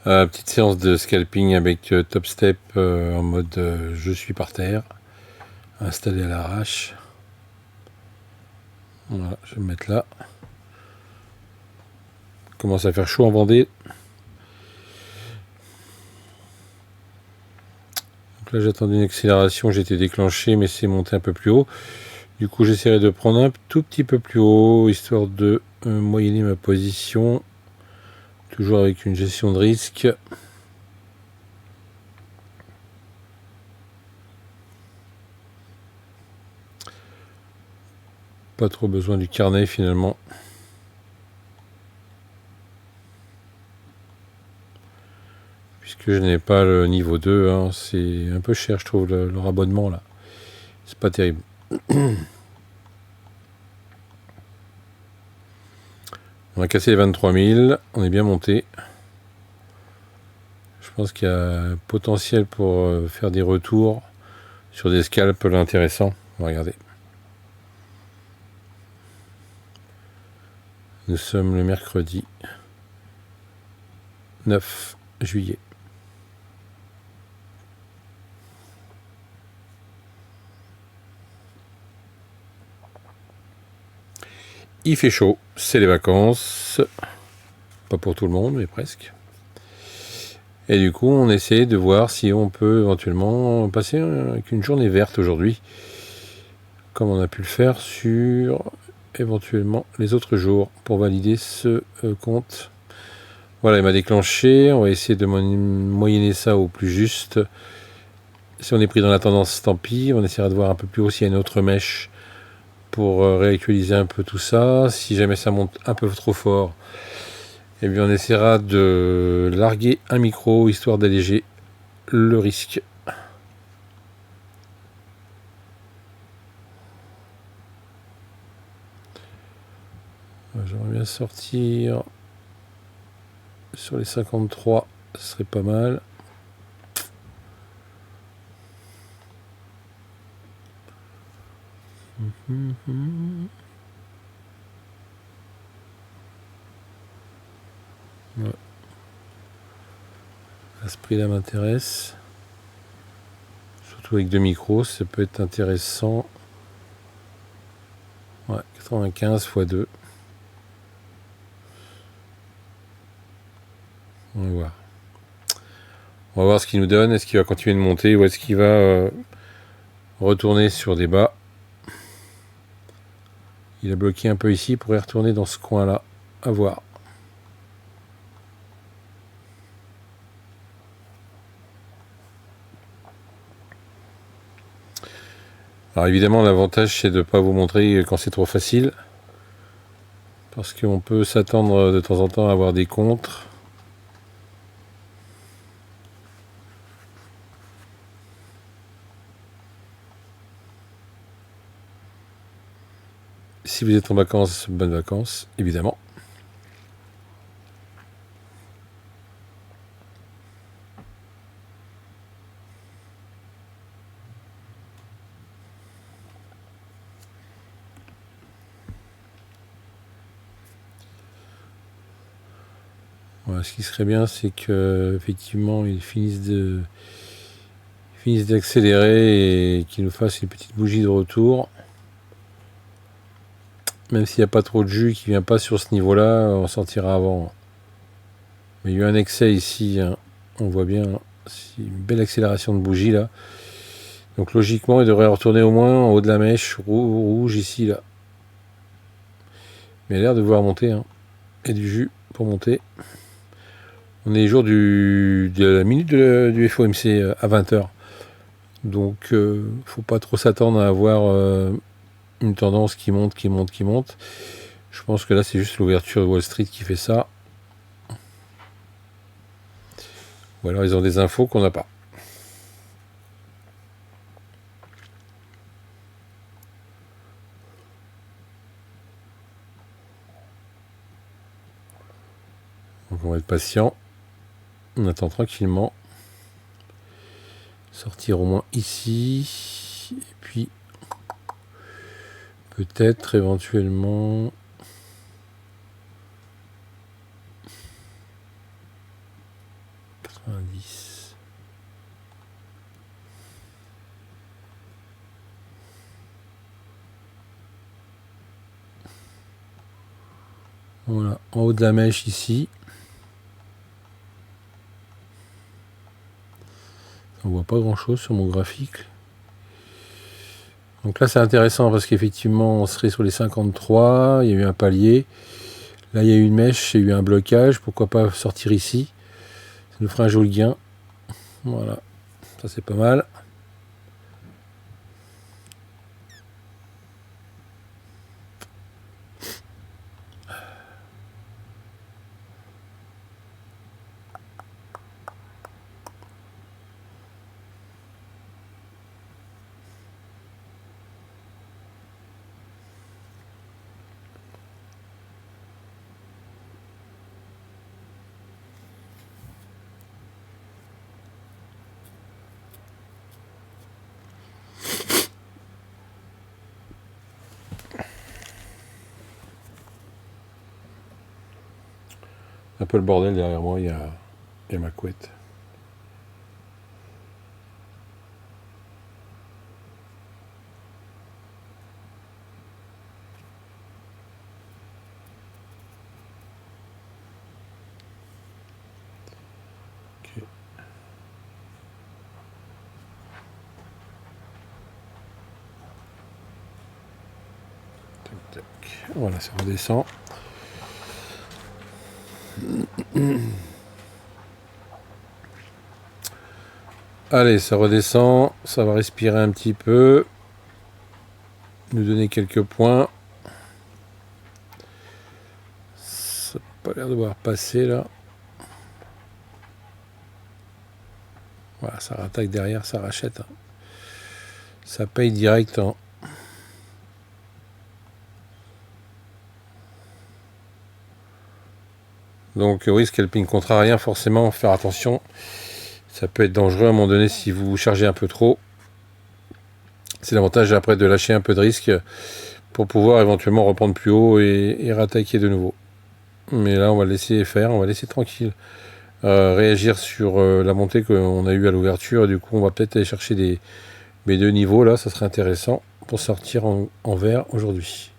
Petite séance de scalping avec top step en mode je suis par terre, installé à l'arrache. Voilà, je vais me mettre là. Commence à faire chaud en Vendée. Donc là j'attendais une accélération, j'étais déclenché mais c'est monté un peu plus haut. Du coup j'essaierai de prendre un tout petit peu plus haut, histoire de moyenner ma position. Toujours avec une gestion de risque. Pas trop besoin du carnet finalement. Puisque je n'ai pas le niveau 2, hein. C'est un peu cher je trouve leur abonnement là. C'est pas terrible. On a cassé les 23 000, on est bien monté. Je pense qu'il y a potentiel pour faire des retours sur des scalps intéressants. On va regarder. Nous sommes le mercredi 9 juillet. Il fait chaud, c'est les vacances. Pas pour tout le monde, mais presque. Et du coup, on essaie de voir si on peut éventuellement passer avec une journée verte aujourd'hui, comme on a pu le faire sur éventuellement les autres jours pour valider ce compte. Voilà, il m'a déclenché. On va essayer de moyenner ça au plus juste. Si on est pris dans la tendance, tant pis. On essaiera de voir un peu plus haut s'il y a une autre mèche pour réactualiser un peu tout ça. Si jamais ça monte un peu trop fort, eh bien on essaiera de larguer un micro histoire d'alléger le risque. J'aimerais bien sortir sur les 53, ce serait pas mal. Ouais. À ce prix-là m'intéresse. Surtout avec deux micros, ça peut être intéressant. Ouais, 95 x 2. On va voir. On va voir ce qu'il nous donne. Est-ce qu'il va continuer de monter ou est-ce qu'il va retourner sur des bas. Il a bloqué un peu ici, il pourrait retourner dans ce coin-là. À voir. Alors évidemment, l'avantage, c'est de ne pas vous montrer quand c'est trop facile. Parce qu'on peut s'attendre de temps en temps à avoir des contres. Si vous êtes en vacances, bonnes vacances, évidemment. Voilà, ce qui serait bien, c'est que effectivement, ils finissent d'accélérer et qu'ils nous fassent une petite bougie de retour. Même s'il n'y a pas trop de jus qui ne vient pas sur ce niveau-là, on sortira avant. Mais il y a eu un excès ici, hein. On voit bien, hein. C'est une belle accélération de bougie là. Donc logiquement, il devrait retourner au moins en haut de la mèche rouge ici là. Mais il a l'air de vouloir monter, hein. Et du jus pour monter. On est les jours de la minute du FOMC à 20h. Donc faut pas trop s'attendre à avoir une tendance qui monte. Je pense que là c'est juste l'ouverture de Wall Street qui fait ça. Ou alors ils ont des infos qu'on n'a pas. Donc on va être patient. On attend tranquillement. Sortir au moins ici. Et puis peut-être éventuellement... 90. Voilà, en haut de la mèche ici. On voit pas grand chose sur mon graphique. Donc là c'est intéressant parce qu'effectivement on serait sur les 53, il y a eu un palier. Là il y a eu une mèche, il y a eu un blocage, pourquoi pas sortir ici. Ça nous fera un joli gain. Voilà, ça c'est pas mal. Un peu le bordel derrière moi, il y a ma couette. Okay. Tac, tac. Voilà, ça redescend. Allez, ça redescend, ça va respirer un petit peu, nous donner quelques points. Ça n'a pas l'air de devoir passer là. Voilà, ça rattaque derrière, ça rachète. Ça paye direct. Donc oui, scalping contrarien, forcément, faire attention. Ça peut être dangereux à un moment donné si vous chargez un peu trop. C'est l'avantage après de lâcher un peu de risque pour pouvoir éventuellement reprendre plus haut et rattaquer de nouveau. Mais là, on va le laisser faire, on va laisser tranquille. Réagir sur la montée qu'on a eue à l'ouverture. Du coup, on va peut-être aller chercher mes deux niveaux. Là, ça serait intéressant pour sortir en vert aujourd'hui.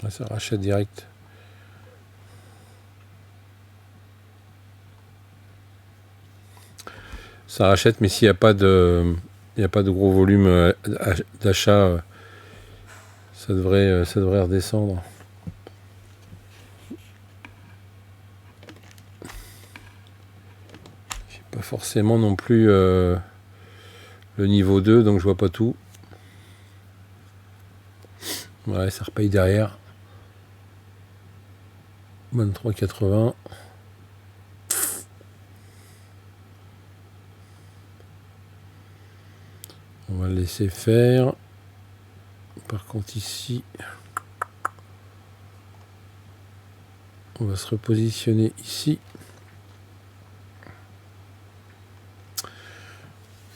Ça rachète direct. Ça rachète, mais s'il n'y a pas de gros volume d'achat, ça devrait redescendre. J'ai pas forcément non plus le niveau 2, donc je vois pas tout. Ouais, ça repaye derrière. 23,80. On va le laisser faire. Par contre ici, on va se repositionner ici.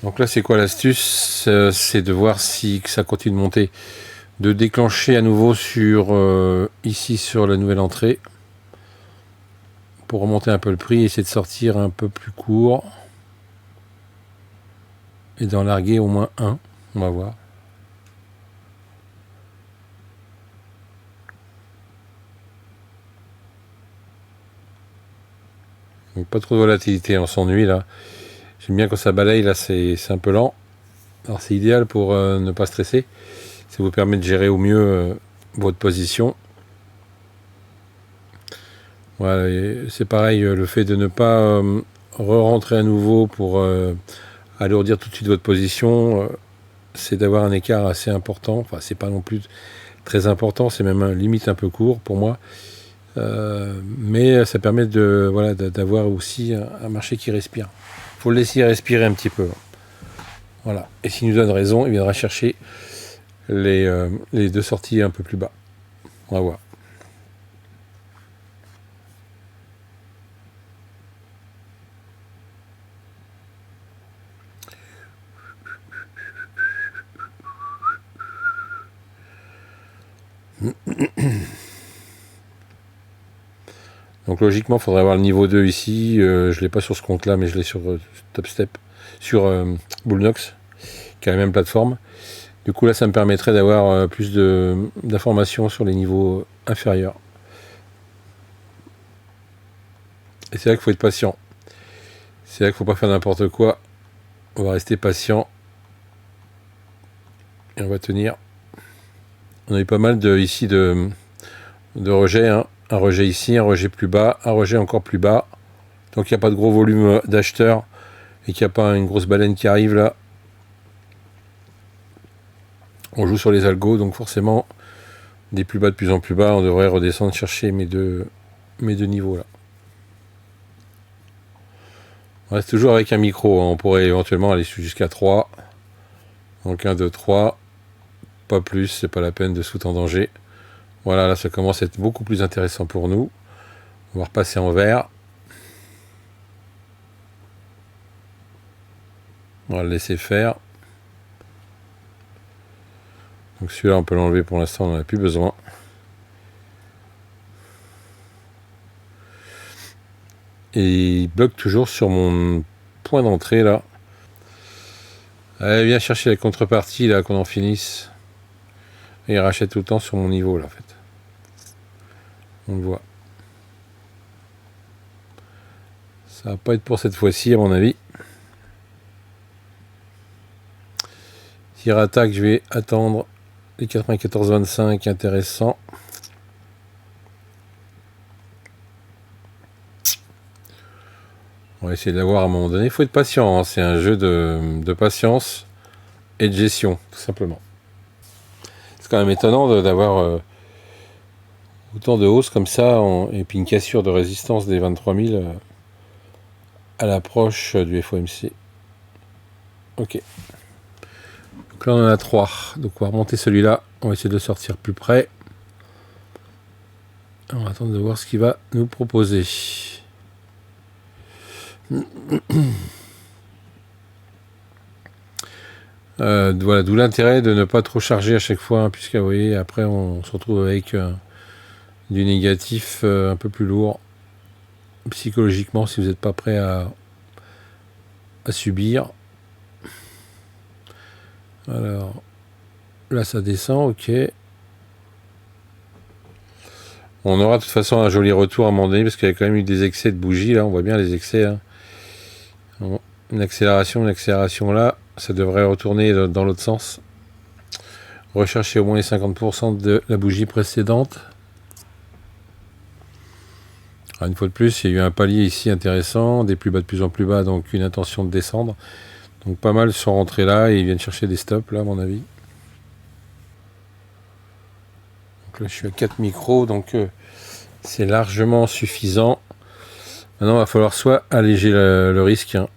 Donc là c'est quoi l'astuce? C'est de voir si ça continue de monter. De déclencher à nouveau sur ici sur la nouvelle entrée. Pour remonter un peu le prix, essayer de sortir un peu plus court. Et d'en larguer au moins un. On va voir. Donc pas trop de volatilité, on s'ennuie là. J'aime bien quand ça balaye, là c'est un peu lent. Alors c'est idéal pour ne pas stresser. Ça vous permet de gérer au mieux votre position. Voilà, c'est pareil, le fait de ne pas re-rentrer à nouveau pour alourdir tout de suite votre position, c'est d'avoir un écart assez important. Enfin, c'est pas non plus très important, c'est même limite un peu court pour moi. Mais ça permet d'avoir aussi un marché qui respire. Il faut le laisser respirer un petit peu. Voilà. Et s'il nous donne raison, il viendra chercher les deux sorties un peu plus bas. On va voir. Donc logiquement, il faudrait avoir le niveau 2 ici. Je ne l'ai pas sur ce compte-là, mais je l'ai sur TopStep, sur Bullnox, qui a la même plateforme. Du coup, là, ça me permettrait d'avoir plus d'informations sur les niveaux inférieurs. Et c'est là qu'il faut être patient. C'est là qu'il ne faut pas faire n'importe quoi. On va rester patient. Et on va tenir. On a eu pas mal ici de rejets. Hein. Un rejet ici, un rejet plus bas, un rejet encore plus bas. Donc il n'y a pas de gros volume d'acheteurs et qu'il n'y a pas une grosse baleine qui arrive là. On joue sur les algos, donc forcément, des plus bas de plus en plus bas, on devrait redescendre chercher mes deux niveaux là. On reste toujours avec un micro, hein. On pourrait éventuellement aller jusqu'à 3. Donc 1, 2, 3. Pas plus, c'est pas la peine de se foutre en danger. Voilà, là ça commence à être beaucoup plus intéressant pour nous. On va repasser en vert. On va le laisser faire. Donc celui-là on peut l'enlever pour l'instant, on n'en a plus besoin. Et il bloque toujours sur mon point d'entrée là. Allez, viens chercher la contrepartie là, qu'on en finisse. Et il rachète tout le temps sur mon niveau là en fait. On le voit. Ça va pas être pour cette fois-ci à mon avis. S'il rattaque, je vais attendre les 94,25, intéressant. On va essayer de l'avoir à un moment donné. Il faut être patient, hein. C'est un jeu de patience et de gestion, tout simplement. C'est quand même étonnant d'avoir autant de hausse comme ça, et puis une cassure de résistance des 23 000 à l'approche du FOMC. Ok. Donc là on en a 3. Donc on va remonter celui-là. On va essayer de le sortir plus près. On va attendre de voir ce qu'il va nous proposer. Voilà, d'où l'intérêt de ne pas trop charger à chaque fois, hein, puisque vous voyez, après on se retrouve avec du négatif un peu plus lourd psychologiquement si vous n'êtes pas prêt à subir. Alors là ça descend, ok. On aura de toute façon un joli retour à un moment donné parce qu'il y a quand même eu des excès de bougies là, on voit bien les excès. Hein. Une accélération là, ça devrait retourner dans l'autre sens. Rechercher au moins les 50% de la bougie précédente. Alors une fois de plus, il y a eu un palier ici intéressant, des plus bas de plus en plus bas, donc une intention de descendre. Donc pas mal sont rentrés là et ils viennent chercher des stops là à mon avis. Donc là je suis à 4 micros, donc c'est largement suffisant. Maintenant il va falloir soit alléger le risque, hein.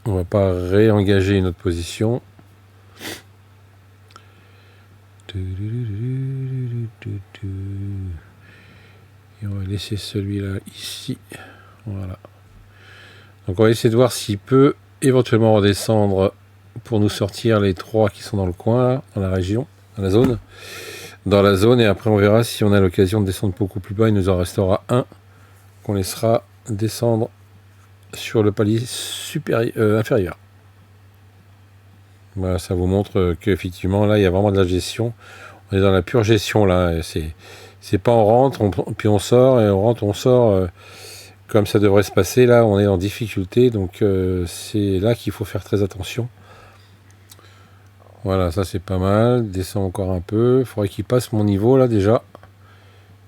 On va pas réengager une autre position. Et on va laisser celui-là ici. Voilà. Donc on va essayer de voir s'il peut éventuellement redescendre pour nous sortir les 3 qui sont dans le coin, là, dans la région, dans la zone. Dans la zone, et après on verra si on a l'occasion de descendre beaucoup plus bas. Il nous en restera un qu'on laissera descendre sur le palier inférieur. Voilà, ça vous montre qu'effectivement là il y a vraiment de la gestion. On est dans la pure gestion là. C'est pas on rentre, puis on sort, et on rentre, on sort comme ça devrait se passer. Là on est en difficulté, donc c'est là qu'il faut faire très attention. Voilà, ça c'est pas mal. Descend encore un peu. Il faudrait qu'il passe mon niveau là déjà.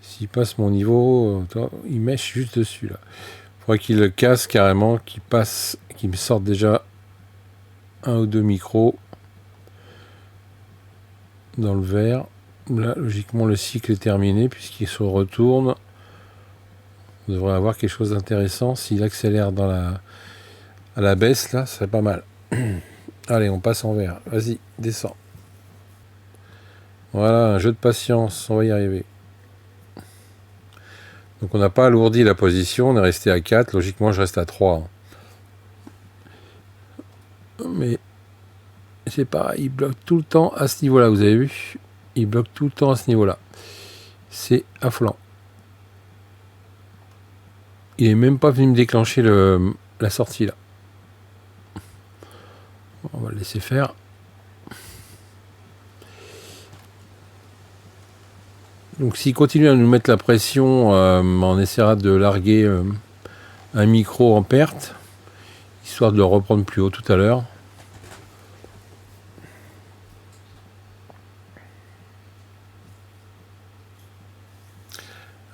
S'il passe mon niveau, il mèche juste dessus là. Il faudrait qu'il le casse carrément, qu'il passe, qu'il me sorte déjà 1 ou 2 micros dans le vert. Là, logiquement, le cycle est terminé puisqu'il se retourne. On devrait avoir quelque chose d'intéressant. S'il accélère à la baisse, là, ce serait pas mal. Allez, on passe en vert. Vas-y, descends. Voilà, un jeu de patience. On va y arriver. Donc on n'a pas alourdi la position. On est resté à 4. Logiquement, je reste à 3. Mais c'est pareil, il bloque tout le temps à ce niveau-là, vous avez vu. il bloque tout le temps à ce niveau-là. C'est affolant. Il est même pas venu me déclencher la sortie là. On va le laisser faire. Donc s'il continue à nous mettre la pression, on essaiera de larguer un micro en perte, histoire de le reprendre plus haut tout à l'heure.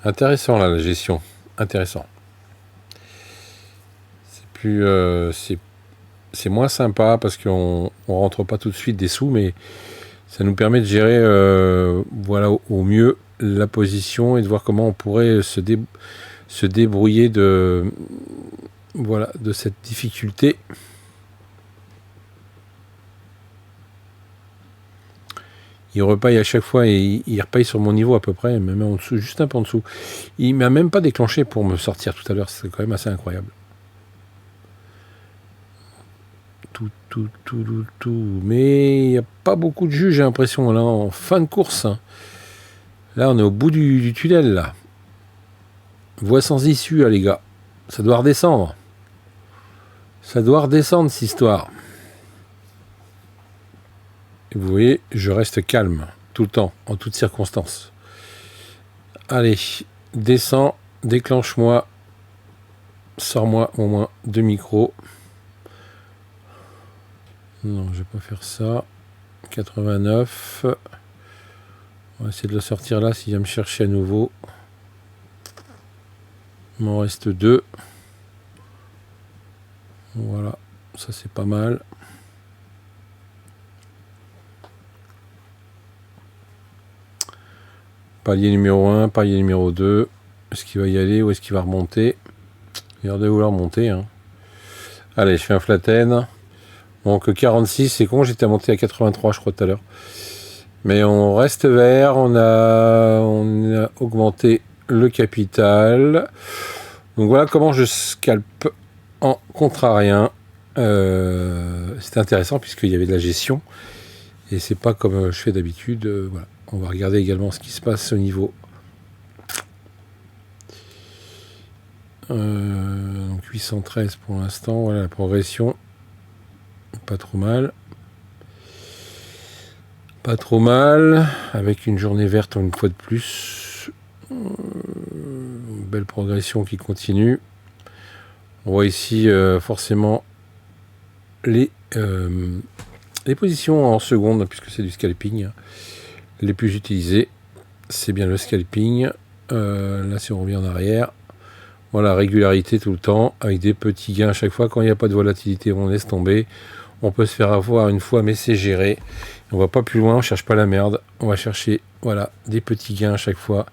Intéressant là, la gestion. Intéressant. C'est plus, c'est moins sympa parce qu'on rentre pas tout de suite des sous, mais ça nous permet de gérer, voilà, au mieux la position et de voir comment on pourrait se débrouiller de, voilà, de cette difficulté. Il repaille à chaque fois et il repaille sur mon niveau à peu près, même en dessous, juste un peu en dessous. Il m'a même pas déclenché pour me sortir tout à l'heure, c'est quand même assez incroyable. Tout. Mais il n'y a pas beaucoup de jus, j'ai l'impression, là, en fin de course. Là, on est au bout du tunnel, là. Voie sans issue, là, les gars. Ça doit redescendre. Ça doit redescendre, cette histoire. Et vous voyez, je reste calme, tout le temps, en toutes circonstances. Allez, descends, déclenche-moi. Sors-moi au moins 2 micros. Non, je vais pas faire ça. 89. On va essayer de le sortir là s'il vient me chercher à nouveau. Il m'en reste 2. Voilà, ça c'est pas mal. Palier numéro 1, palier numéro 2. Est-ce qu'il va y aller ou est-ce qu'il va remonter? Il a l'air de vouloir monter. Hein. Allez, je fais un flatten. Donc 46, c'est con, j'étais monté à 83 je crois tout à l'heure. Mais on reste vert, on a augmenté le capital. Donc voilà comment je scalpe en contrarien. C'est intéressant puisqu'il y avait de la gestion. Et c'est pas comme je fais d'habitude. Voilà. On va regarder également ce qui se passe au niveau. Donc 813 pour l'instant. Voilà la progression. Pas trop mal. Pas trop mal. Avec une journée verte une fois de plus. Belle progression qui continue. On voit ici forcément les positions en seconde, puisque c'est du scalping. Les plus utilisées, c'est bien le scalping. Là, si on revient en arrière, voilà, régularité tout le temps, avec des petits gains à chaque fois. Quand il n'y a pas de volatilité, on laisse tomber. On peut se faire avoir une fois, mais c'est géré. On va pas plus loin, on cherche pas la merde. On va chercher, voilà, des petits gains à chaque fois.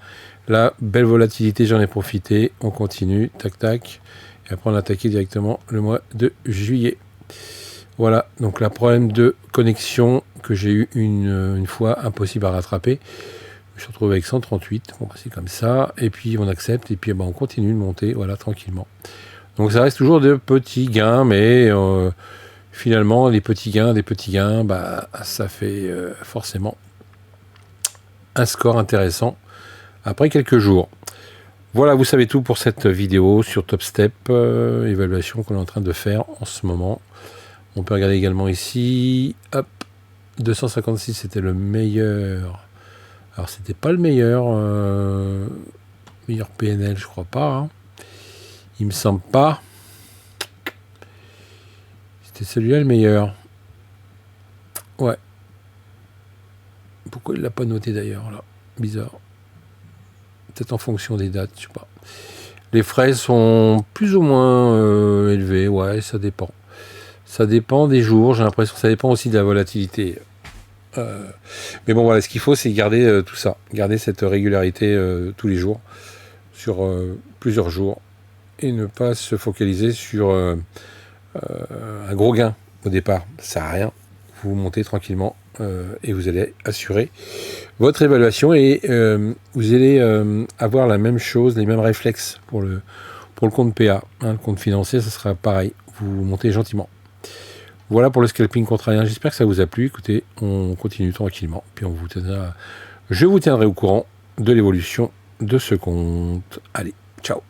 Là, belle volatilité, j'en ai profité. On continue, tac, tac. Et après, on a attaqué directement le mois de juillet. Voilà, donc là, problème de connexion que j'ai eu une fois, impossible à rattraper. Je me suis retrouvé avec 138. Bon, bah, c'est comme ça. Et puis, on accepte. Et puis, bah, on continue de monter, voilà, tranquillement. Donc, ça reste toujours de petits gains, mais finalement, des petits gains, bah, ça fait forcément un score intéressant après quelques jours. Voilà, vous savez tout pour cette vidéo sur Top Step, évaluation qu'on est en train de faire en ce moment. On peut regarder également ici, hop, 256 c'était le meilleur. Alors c'était pas le meilleur PNL, je crois pas. Hein. Il me semble pas. C'était celui-là le meilleur. Ouais. Pourquoi il l'a pas noté d'ailleurs là? Bizarre. Peut-être en fonction des dates, je sais pas. Les frais sont plus ou moins élevés, ouais, ça dépend. Ça dépend des jours, j'ai l'impression que ça dépend aussi de la volatilité. Mais bon, voilà, ce qu'il faut, c'est garder tout ça, garder cette régularité tous les jours, sur plusieurs jours, et ne pas se focaliser sur un gros gain au départ. Ça sert à rien. Vous montez tranquillement et vous allez assurer votre évaluation et vous allez avoir la même chose, les mêmes réflexes pour le compte PA. Hein, le compte financier, ça sera pareil. Vous montez gentiment. Voilà pour le scalping contrarien. J'espère que ça vous a plu. Écoutez, on continue tranquillement. Puis je vous tiendrai au courant de l'évolution de ce compte. Allez, ciao.